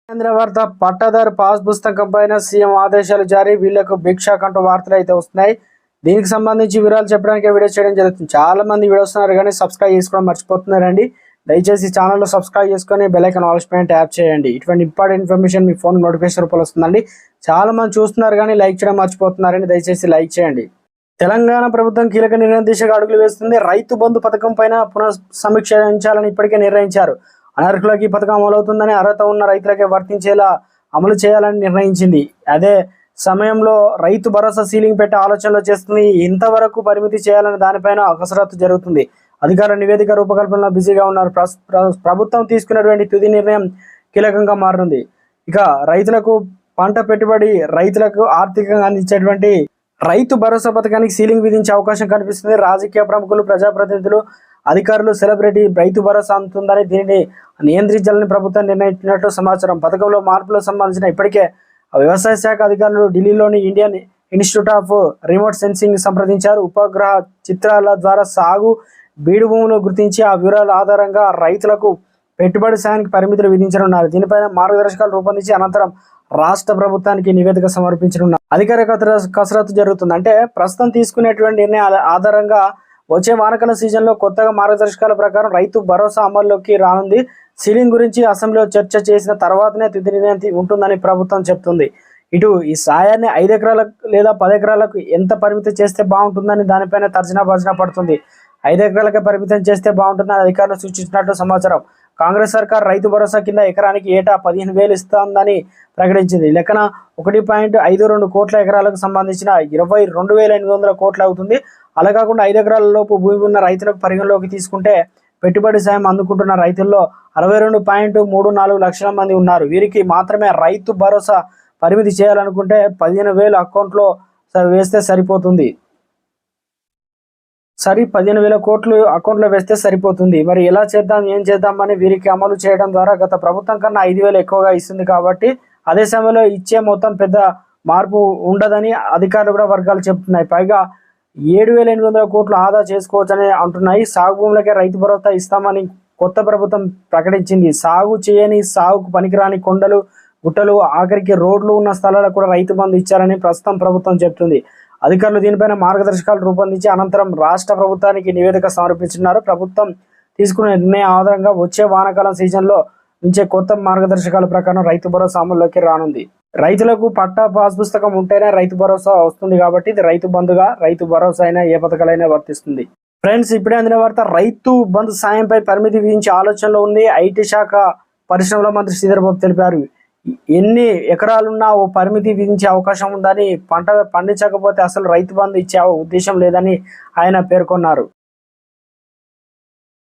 కేంద్ర వార్త పట్టాదారు పాస్ పుస్తకం పైన సీఎం ఆదేశాలు జారీ, వీళ్లకు భిక్ష కంటూ వార్తలు అయితే వస్తున్నాయి. దీనికి సంబంధించి వివరాలు చెప్పడానికి వీడియో చేయడం జరుగుతుంది. చాలా మంది వీడియో వస్తున్నారు కానీ సబ్స్క్రైబ్ చేసుకోవడం మర్చిపోతున్నారండి. దయచేసి ఛానల్లో సబ్స్క్రైబ్ చేసుకొని బెల్ ఐకాన్ ఆల్ పైన ట్యాప్ చేయండి. ఇటువంటి ఇంపార్టెంట్ ఇన్ఫర్మేషన్ మీ ఫోన్ నోటిఫికేషన్ రూపంలో వస్తుందండి. చాలా మంది చూస్తున్నారు కానీ లైక్ చేయడం మర్చిపోతున్నారండి. దయచేసి లైక్ చేయండి. తెలంగాణ ప్రభుత్వం కీలక నిర్ణయం దిశగా అడుగులు వేస్తుంది. రైతు బంధు పథకం పైన పునఃసమీక్షించాలని ఇప్పటికే నిర్ణయించారు. అనర్హులకి ఈ పథకం అమలవుతుందని, అర్హత ఉన్న రైతులకే వర్తించేలా అమలు చేయాలని నిర్ణయించింది. అదే సమయంలో రైతు భరోసా సీలింగ్ పెట్టే ఆలోచనలు చేస్తుంది. ఇంతవరకు పరిమితి చేయాలని దానిపైన కసరత్తు జరుగుతుంది. అధికారుల నివేదిక రూపకల్పనలో బిజీగా ఉన్నారు. ప్రభుత్వం తీసుకున్నటువంటి తుది నిర్ణయం కీలకంగా మారనుంది. ఇక రైతులకు పంట పెట్టుబడి, రైతులకు ఆర్థికంగా అందించేటువంటి రైతు భరోసా పథకానికి సీలింగ్ విధించే అవకాశం కనిపిస్తుంది. రాజకీయ ప్రముఖులు, ప్రజాప్రతినిధులు, అధికారులు సెలబ్రిటీ రైతు భరోసా అందుతుందని, దీనిని నియంత్రించాలని ప్రభుత్వం నిర్ణయించినట్లు సమాచారం. పథకంలో మార్పులకు సంబంధించిన ఇప్పటికే వ్యవసాయ శాఖ అధికారులు ఢిల్లీలోని Indian Institute of Remote Sensing సంప్రదించారు. ఉపగ్రహ చిత్రాల ద్వారా సాగు, బీడు భూములు గుర్తించి ఆ వివరాల ఆధారంగా రైతులకు పెట్టుబడి సాయానికి పరిమితులు విధించనున్నారు. దీనిపైన మార్గదర్శకాలు రూపొందించి అనంతరం రాష్ట్ర ప్రభుత్వానికి నివేదిక సమర్పించనున్నారు. అధికారిక కసరత్తు జరుగుతుంది. అంటే ప్రస్తుతం తీసుకునేటువంటి నిర్ణయాల ఆధారంగా వచ్చే వానకాల సీజన్లో కొత్తగా మార్గదర్శకాల ప్రకారం రైతు భరోసా అమల్లోకి రానుంది. సీలింగ్ గురించి అసెంబ్లీలో చర్చ చేసిన తర్వాతనే తుది నిర్ణయం ఉంటుందని ప్రభుత్వం చెప్తుంది. ఇటు ఈ సాయాన్ని 5 ఎకరాలకు లేదా 10 ఎకరాలకు ఎంత పరిమితం చేస్తే బాగుంటుందని దానిపైన తర్జనా భర్జన పడుతుంది. 5 ఎకరాలకే పరిమితం చేస్తే బాగుంటుందని అధికారులు సూచించినట్లు సమాచారం. కాంగ్రెస్ సర్కార్ రైతు భరోసా కింద ఎకరానికి ఏటా 15,000 ఇస్తుందని ప్రకటించింది. లెక్కన 1.52 కోట్ల ఎకరాలకు సంబంధించిన 22,800 కోట్లు అవుతుంది. అలా కాకుండా 5 ఎకరాల లోపు భూమి ఉన్న రైతులకు పరిగణలోకి తీసుకుంటే పెట్టుబడి సాయం అందుకుంటున్న రైతుల్లో 62.34 లక్షల మంది ఉన్నారు. వీరికి మాత్రమే రైతు భరోసా పరిమితి చేయాలనుకుంటే 15,000 అకౌంట్లో వేస్తే సరిపోతుంది. 15,000 కోట్లు అకౌంట్లో వేస్తే సరిపోతుంది. మరి ఎలా చేద్దాం, ఏం చేద్దామని వీరికి అమలు చేయడం ద్వారా గత ప్రభుత్వం కన్నా 5,000 ఎక్కువగా ఇస్తుంది కాబట్టి అదే సమయంలో ఇచ్చే మొత్తం పెద్ద మార్పు ఉండదని అధికారులు కూడా వర్గాలు చెబుతున్నాయి. పైగా 7,800 కోట్లు ఆదా చేసుకోవచ్చని అంటున్నాయి. సాగు భూములకే రైతు భరోసా ఇస్తామని కొత్త ప్రభుత్వం ప్రకటించింది. సాగు చేయని, సాగుకు పనికిరాని కొండలు, గుట్టలు, ఆఖరికి రోడ్లు ఉన్న స్థలాలకు కూడా రైతు బంధు ఇచ్చారని ప్రస్తుతం ప్రభుత్వం చెబుతుంది. అధికారులు దీనిపైన మార్గదర్శకాలు రూపొందించి అనంతరం రాష్ట్ర ప్రభుత్వానికి నివేదిక సమర్పించున్నారు. ప్రభుత్వం తీసుకునే నిర్ణయం ఆధారంగా వచ్చే వానాకాలం సీజన్లో నుంచే కొత్త మార్గదర్శకాల ప్రకారం రైతు భరోసా అమల్లోకి రానుంది. రైతులకు పట్టా పాస్ పుస్తకం ఉంటేనే రైతు భరోసా వస్తుంది కాబట్టి ఇది రైతు బంధుగా, రైతు భరోసా అయినా ఏ పథకాలైనా వర్తిస్తుంది. ఫ్రెండ్స్, ఇప్పుడే అందిన వార్త, రైతు బంధు సాయంపై పరిమితి విధించే ఆలోచనలో ఉంది. ఐటీ శాఖ పరిశ్రమల మంత్రి శ్రీధర్ బాబు తెలిపారు. ఎన్ని ఎకరాలున్నా ఓ పరిమితి విధించే అవకాశం ఉందని, పంట పండించకపోతే అసలు రైతు బంధు ఇచ్చే ఉద్దేశం లేదని ఆయన పేర్కొన్నారు.